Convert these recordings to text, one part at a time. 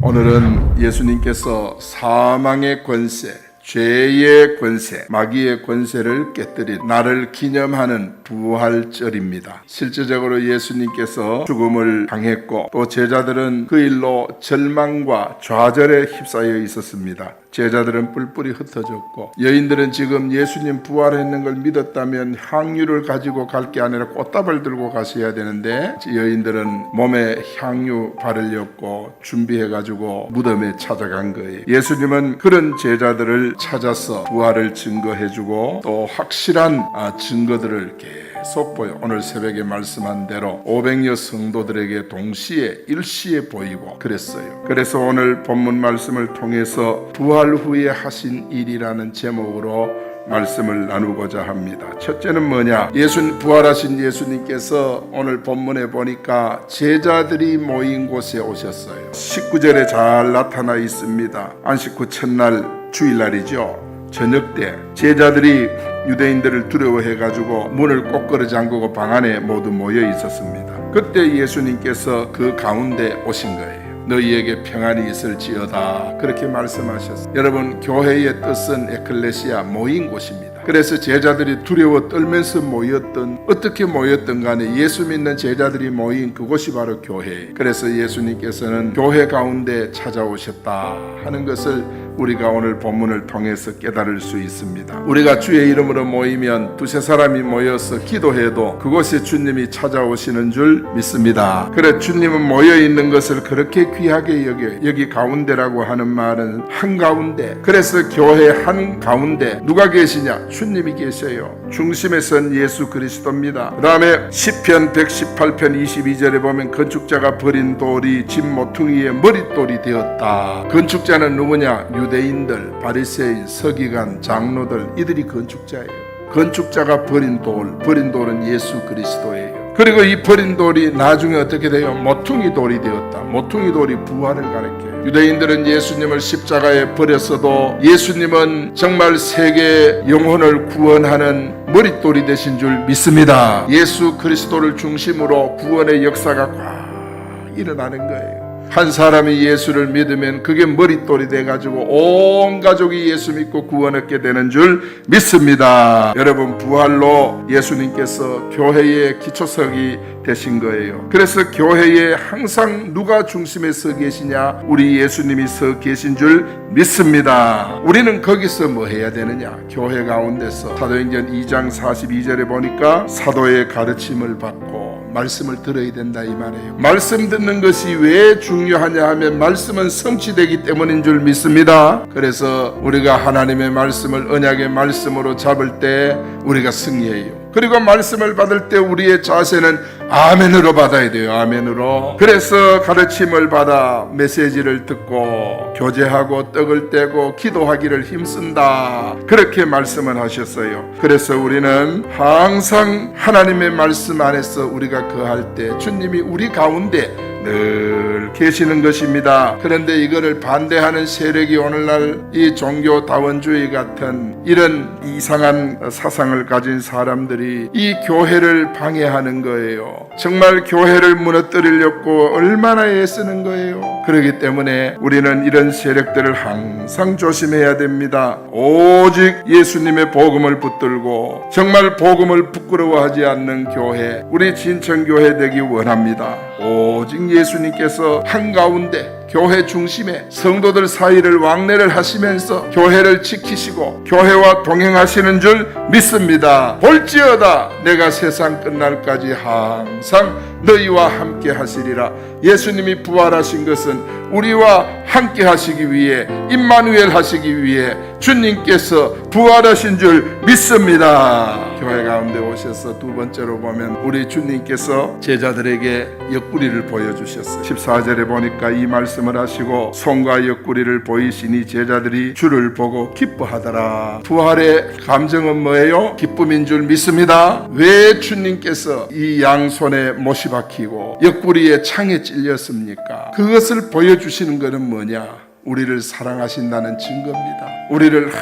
오늘은 예수님께서 사망의 권세, 죄의 권세, 마귀의 권세를 깨뜨린 나를 기념하는 부활절입니다. 실제적으로 예수님께서 죽음을 당했고 또 제자들은 그 일로 절망과 좌절에 휩싸여 있었습니다. 제자들은 뿔뿔이 흩어졌고 여인들은 지금 예수님 부활했는 걸 믿었다면 향유를 가지고 갈 게 아니라 꽃다발 들고 가셔야 되는데 여인들은 몸에 향유 바르려고 준비해가지고 무덤에 찾아간 거예요. 예수님은 그런 제자들을 찾아서 부활을 증거해주고 또 확실한 증거들을 계속 보여 오늘 새벽에 말씀한 대로 500여 성도들에게 동시에 일시에 보이고 그랬어요. 그래서 오늘 본문 말씀을 통해서 부활 후에 하신 일이라는 제목으로 말씀을 나누고자 합니다. 첫째는 뭐냐? 부활하신 예수님께서 오늘 본문에 보니까 제자들이 모인 곳에 오셨어요. 19절에 잘 나타나 있습니다. 안식 후 첫날 주일날이죠. 저녁 때 제자들이 유대인들을 두려워해가지고 문을 꼭 잠그고 방 안에 모두 모여 있었습니다. 그때 예수님께서 그 가운데 오신 거예요. 너희에게 평안이 있을지어다 그렇게 말씀하셨어요. 여러분, 교회의 뜻은 에클레시아, 모인 곳입니다. 그래서 제자들이 두려워 떨면서 모였던, 어떻게 모였던 간에 예수 믿는 제자들이 모인 그곳이 바로 교회예요. 그래서 예수님께서는 교회 가운데 찾아오셨다 하는 것을 우리가 오늘 본문을 통해서 깨달을 수 있습니다. 우리가 주의 이름으로 모이면 두세 사람이 모여서 기도해도 그곳에 주님이 찾아오시는 줄 믿습니다. 그래, 주님은 모여있는 것을 그렇게 귀하게 여겨요. 여기 가운데라고 하는 말은 한가운데. 그래서 교회 한가운데 누가 계시냐? 주님이 계셔요. 중심에 선 예수 그리스도입니다. 그 다음에 시편 118편 22절에 보면 건축자가 버린 돌이 집 모퉁이의 머릿돌이 되었다. 건축자는 누구냐? 유대인들, 바리새인, 서기관, 장로들, 이들이 건축자예요. 건축자가 버린 돌은 예수 그리스도예요. 그리고 이 버린 돌이 나중에 어떻게 돼요? 모퉁이 돌이 되었다. 모퉁이 돌이 부활을 가리켜요. 유대인들은 예수님을 십자가에 버렸어도 예수님은 정말 세계 영혼을 구원하는 머릿돌이 되신 줄 믿습니다. 예수 그리스도를 중심으로 구원의 역사가 꽉 일어나는 거예요. 한 사람이 예수를 믿으면 그게 머릿돌이 돼가지고 온 가족이 예수 믿고 구원 얻게 되는 줄 믿습니다. 여러분, 부활로 예수님께서 교회의 기초석이 되신 거예요. 그래서 교회에 항상 누가 중심에 서 계시냐? 우리 예수님이 서 계신 줄 믿습니다. 우리는 거기서 뭐 해야 되느냐? 교회 가운데서 사도행전 2장 42절에 보니까 사도의 가르침을 받고 말씀을 들어야 된다 이 말이에요. 말씀 듣는 것이 왜 중요하냐 하면 말씀은 성취되기 때문인 줄 믿습니다. 그래서 우리가 하나님의 말씀을 언약의 말씀으로 잡을 때 우리가 승리해요. 그리고 말씀을 받을 때 우리의 자세는 아멘으로 받아야 돼요. 아멘으로. 그래서 가르침을 받아 메시지를 듣고 교제하고 떡을 떼고 기도하기를 힘쓴다. 그렇게 말씀을 하셨어요. 그래서 우리는 항상 하나님의 말씀 안에서 우리가 거할 때 주님이 우리 가운데 늘 계시는 것입니다. 그런데 이거를 반대하는 세력이 오늘날 이 종교다원주의 같은 이런 이상한 사상을 가진 사람들이 이 교회를 방해하는 거예요. 정말 교회를 무너뜨리려고 얼마나 애쓰는 거예요. 그렇기 때문에 우리는 이런 세력들을 항상 조심해야 됩니다. 오직 예수님의 복음을 붙들고 정말 복음을 부끄러워하지 않는 교회, 우리 진천교회 되기 원합니다. 오직 예수님께서 한가운데 교회 중심에 성도들 사이를 왕래를 하시면서 교회를 지키시고 교회와 동행하시는 줄 믿습니다. 볼지어다 내가 세상 끝날까지 항상 너희와 함께 하시리라. 예수님이 부활하신 것은 우리와 함께 하시기 위해, 임마누엘 하시기 위해 주님께서 부활하신 줄 믿습니다. 교회 가운데 오셔서 두 번째로 보면 우리 주님께서 제자들에게 옆구리를 보여주셨어요. 14절에 보니까 이 말씀을 하시고 손과 옆구리를 보이시니 제자들이 주를 보고 기뻐하더라. 부활의 감정은 뭐예요? 기쁨인 줄 믿습니다. 왜 주님께서 이 양손에 못이 박히고 옆구리에 창에 찔렸습니까? 그것을 보여주시는 것은 뭐냐? 우리를 사랑하신다는 증거입니다. 우리를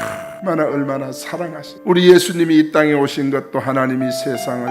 얼마나 사랑하신, 우리 예수님이 이 땅에 오신 것도 하나님이 세상을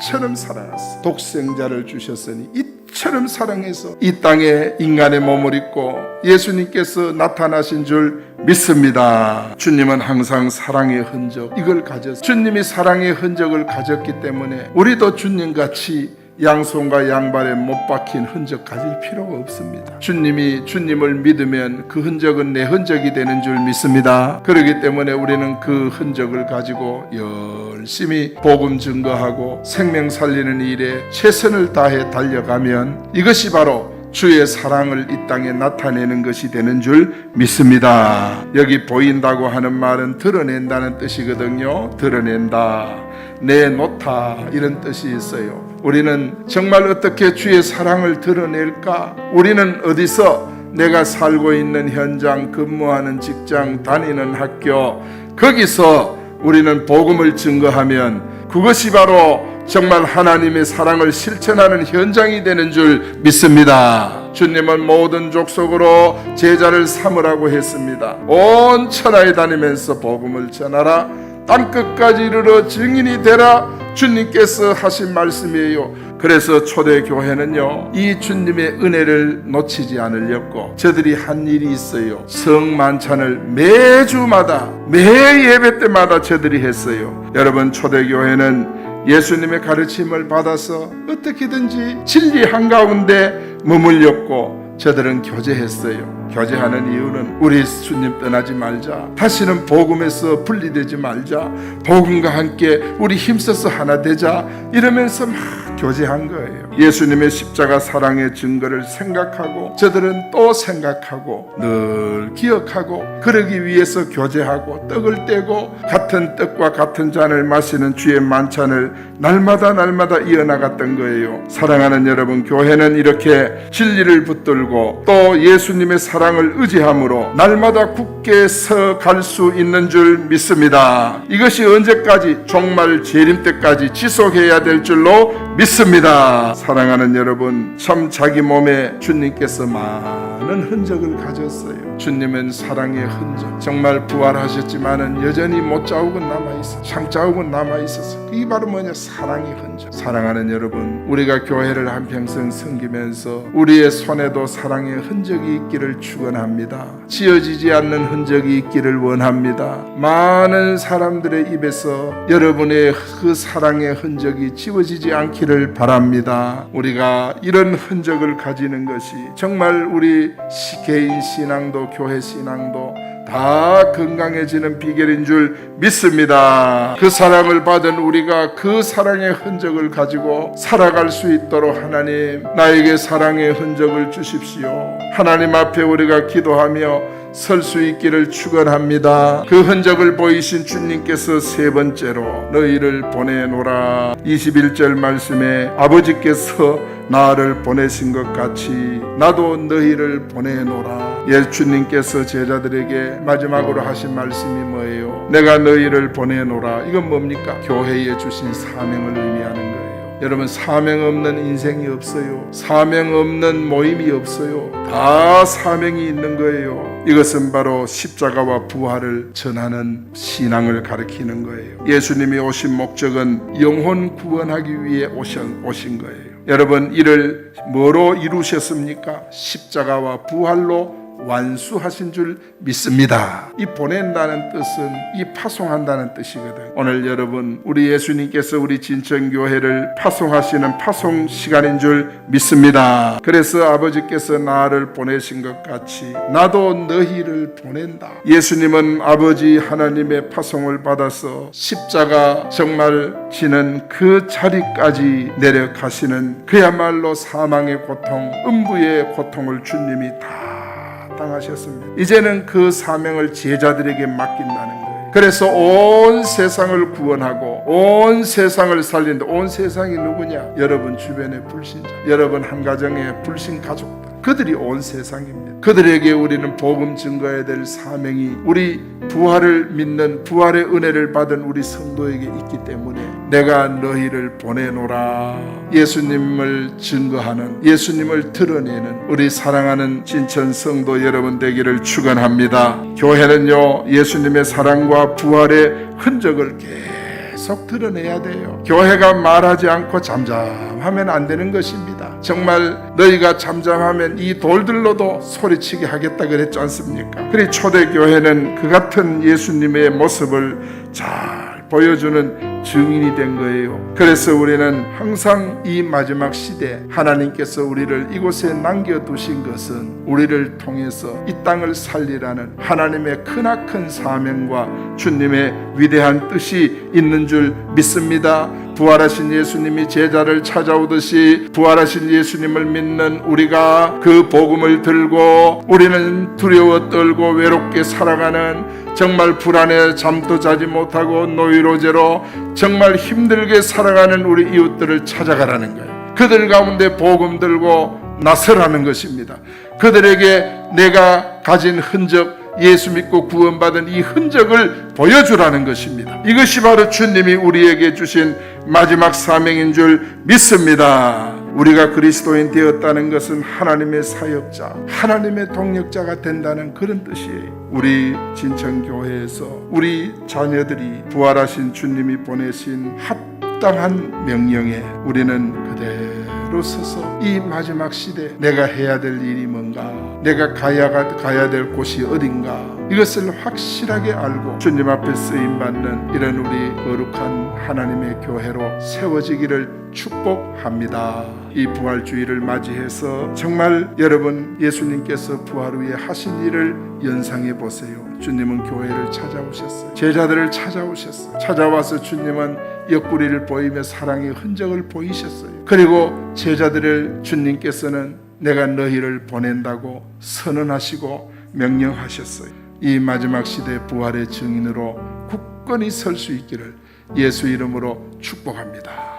이처럼 사랑하사 독생자를 주셨으니 이처럼 사랑해서 이 땅에 인간의 몸을 입고 예수님께서 나타나신 줄 믿습니다. 주님은 항상 사랑의 흔적 이걸 가졌어요. 주님이 사랑의 흔적을 가졌기 때문에 우리도 주님같이 양손과 양발에 못 박힌 흔적 가질 필요가 없습니다. 주님을 믿으면 그 흔적은 내 흔적이 되는 줄 믿습니다. 그렇기 때문에 우리는 그 흔적을 가지고 열심히 복음 증거하고 생명 살리는 일에 최선을 다해 달려가면 이것이 바로 주의 사랑을 이 땅에 나타내는 것이 되는 줄 믿습니다. 여기 보인다고 하는 말은 드러낸다는 뜻이거든요. 드러낸다, 내놓다 이런 뜻이 있어요. 우리는 정말 어떻게 주의 사랑을 드러낼까? 우리는 어디서 내가 살고 있는 현장, 근무하는 직장, 다니는 학교 거기서 우리는 복음을 증거하면 그것이 바로 정말 하나님의 사랑을 실천하는 현장이 되는 줄 믿습니다. 주님은 모든 족속으로 제자를 삼으라고 했습니다. 온 천하에 다니면서 복음을 전하라, 땅끝까지 이르러 증인이 되라, 주님께서 하신 말씀이에요. 그래서 초대교회는요 이 주님의 은혜를 놓치지 않으려고 저들이 한 일이 있어요. 성만찬을 매주마다 매 예배 때마다 저들이 했어요. 여러분, 초대교회는 예수님의 가르침을 받아서 어떻게든지 진리 한가운데 머물렸고 저들은 교제했어요. 교제하는 이유는 우리 주님 떠나지 말자, 다시는 복음에서 분리되지 말자, 복음과 함께 우리 힘써서 하나 되자 이러면서 막 교제한 거예요. 예수님의 십자가 사랑의 증거를 생각하고 저들은 또 생각하고 늘 기억하고 그러기 위해서 교제하고 떡을 떼고 같은 떡과 같은 잔을 마시는 주의 만찬을 날마다 이어나갔던 거예요. 사랑하는 여러분, 교회는 이렇게 진리를 붙들고 또 예수님의 사랑을 의지함으로 날마다 굳게 서 갈 수 있는 줄 믿습니다. 이것이 언제까지, 종말 재림 때까지 지속해야 될 줄로 믿습니다. 사랑하는 여러분, 참 자기 몸에 주님께서 많은 흔적을 가졌어요. 주님은 사랑의 흔적, 정말 부활하셨지만은 여전히 못자국은 남아있어, 창자국은 남아있었어. 그게 바로 뭐냐? 사랑의 흔적. 사랑하는 여러분, 우리가 교회를 한평생 섬기면서 우리의 손에도 사랑의 흔적이 있기를 축원합니다. 지어지지 않는 흔적이 있기를 원합니다. 많은 사람들의 입에서 여러분의 그 사랑의 흔적이 지워지지 않기를 바랍니다. 우리가 이런 흔적을 가지는 것이 정말 우리 개인 신앙도 교회 신앙도 다 건강해지는 비결인 줄 믿습니다. 그 사랑을 받은 우리가 그 사랑의 흔적을 가지고 살아갈 수 있도록 하나님, 나에게 사랑의 흔적을 주십시오. 하나님 앞에 우리가 기도하며 설 수 있기를 축원합니다. 그 흔적을 보이신 주님께서 세 번째로 너희를 보내노라. 21절 말씀에 아버지께서 나를 보내신 것 같이 나도 너희를 보내노라. 예수님께서 제자들에게 마지막으로 하신 말씀이 뭐예요? 내가 너희를 보내노라. 이건 뭡니까? 교회에 주신 사명을 의미하는 거예요. 여러분, 사명 없는 인생이 없어요. 사명 없는 모임이 없어요. 다 사명이 있는 거예요. 이것은 바로 십자가와 부활을 전하는 신앙을 가리키는 거예요. 예수님이 오신 목적은 영혼 구원하기 위해 오신 거예요. 여러분, 이를 뭐로 이루셨습니까? 십자가와 부활로 완수하신 줄 믿습니다. 이 보낸다는 뜻은 이 파송한다는 뜻이거든. 오늘 여러분, 우리 예수님께서 우리 진천교회를 파송하시는 파송 시간인 줄 믿습니다. 그래서 아버지께서 나를 보내신 것 같이 나도 너희를 보낸다. 예수님은 아버지 하나님의 파송을 받아서 십자가 정말 지는 그 자리까지 내려가시는 그야말로 사망의 고통, 음부의 고통을 주님이 다 당하셨습니다. 이제는 그 사명을 제자들에게 맡긴다는 거예요. 그래서 온 세상을 구원하고 온 세상을 살린다. 온 세상이 누구냐? 여러분 주변의 불신자, 여러분 한 가정의 불신 가족들, 그들이 온 세상입니다. 그들에게 우리는 복음 증거해야 될 사명이 우리 부활을 믿는, 부활의 은혜를 받은 우리 성도에게 있기 때문에 내가 너희를 보내노라. 예수님을 증거하는, 예수님을 드러내는 우리 사랑하는 진천 성도 여러분 되기를 축원합니다. 교회는요, 예수님의 사랑과 부활의 흔적을 계속 드러내야 돼요. 교회가 말하지 않고 잠잠하면 안 되는 것입니다. 정말 너희가 잠잠하면 이 돌들로도 소리치게 하겠다 그랬지 않습니까? 그래 초대교회는 그 같은 예수님의 모습을 잘 보여주는 증인이 된 거예요. 그래서 우리는 항상 이 마지막 시대 하나님께서 우리를 이곳에 남겨두신 것은 우리를 통해서 이 땅을 살리라는 하나님의 크나큰 사명과 주님의 위대한 뜻이 있는 줄 믿습니다. 부활하신 예수님이 제자를 찾아오듯이 부활하신 예수님을 믿는 우리가 그 복음을 들고 우리는 두려워 떨고 외롭게 살아가는 정말 불안해 잠도 자지 못하고 노이로제로 정말 힘들게 살아가는 우리 이웃들을 찾아가라는 거예요. 그들 가운데 복음 들고 나서라는 것입니다. 그들에게 내가 가진 흔적, 예수 믿고 구원받은 이 흔적을 보여주라는 것입니다. 이것이 바로 주님이 우리에게 주신 마지막 사명인 줄 믿습니다. 우리가 그리스도인 되었다는 것은 하나님의 사역자, 하나님의 동력자가 된다는 그런 뜻이에요. 우리 진천교회에서 우리 자녀들이 부활하신 주님이 보내신 합당한 명령에 우리는 그대로 서서 이 마지막 시대 내가 해야 될 일이 뭔가, 내가 가야 될 곳이 어딘가, 이것을 확실하게 알고 주님 앞에 쓰임받는 이런 우리 거룩한 하나님의 교회로 세워지기를 축복합니다. 이 부활주의를 맞이해서 정말 여러분 예수님께서 부활 후에 하신 일을 연상해 보세요. 주님은 교회를 찾아오셨어요. 제자들을 찾아오셨어요. 찾아와서 주님은 옆구리를 보이며 사랑의 흔적을 보이셨어요. 그리고 제자들을 주님께서는 내가 너희를 보낸다고 선언하시고 명령하셨어요. 이 마지막 시대 부활의 증인으로 굳건히 설 수 있기를 예수 이름으로 축복합니다.